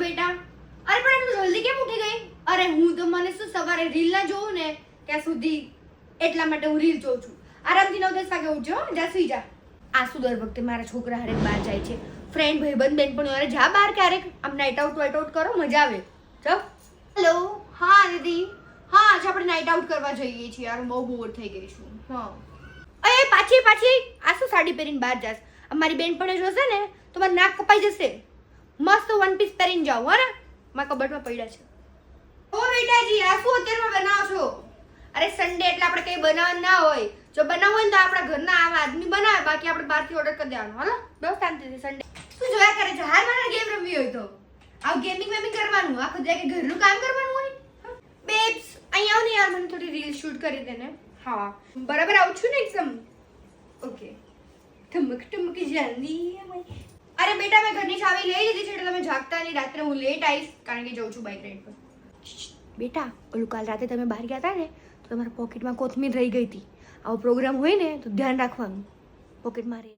બેટા. અરે પણ તું જલ્દી કેમ ઉઠી ગઈ? અરે હું તો મને શું સવારે રીલ ના જોઉં ને ત્યાં સુધી એટલા માટે હું રીલ જોઉં છું. આરામથી 9-10 વાગે ઉઠજો, જા સુઈ જા. આ શું દર વખતે મારા છોકરા હારે બહાર જાય છે? ફ્રેન્ડ ભાઈબંધ બેનપણીઓ હારે જા બહાર ક્યારેક, આમ નાઇટ આઉટ કરો, મજા આવે. જાઓ. હેલો, હા દીદી. હા આજે આપણે નાઇટ આઉટ કરવા જઈએ છીએ યાર, બહુ બોર થઈ ગઈ છું. હા અરે પાછી આ શું સાડી પહેરીને બહાર જાસ? અમારી બેનપણીઓ જોશે ને તો મારું નાક કપાઈ જશે. મસ્ત વન પીસ પહેરીને જાઓ હો ને, મારા કબટમાં પડ્યા છે. ઓ બેટાજી આ શું અત્યારમાં બનાવો છો? અરે સન્ડે એટલે આપણે કઈ બનાવવાનું ના હોય. જો બનાવવું હોય ને તો આપણા ઘરના આવા આદમી બનાવે, બાકી આપણે બહારથી ઓર્ડર કરી દેવાનો. હાલો બહુ શાંતિથી સન્ડે શું જોયા કરે છે? હાલ મને ગેમ રમવી હોય તો આ ગેમિંગ કરવાનું, આખો દિવસ ઘરનું કામ કરવાનું હોય. બેબ્સ અહીં આવ ને યાર, મને થોડી રીલ શૂટ કરી દે ને. હા બરાબર આવું છું ને એકદમ ઓકે. ઠમક જલ્દી. અરે બેટા મેં ઘરની ચાવી લઈ લીધી છે એટલે તમે જાગતા નહીં. રાત્રે હું લેટ આવીશ કારણ કે જઉં છું બાઇક રાઈડ પર. બેટા ઓલું કાલ રાતે તમે બહાર ગયા હતા ને તો તમારા પોકેટમાં કોથમીર રહી ગઈ હતી. આવો પ્રોગ્રામ હોય ને તો ધ્યાન રાખવાનું, પોકેટમાં રહે.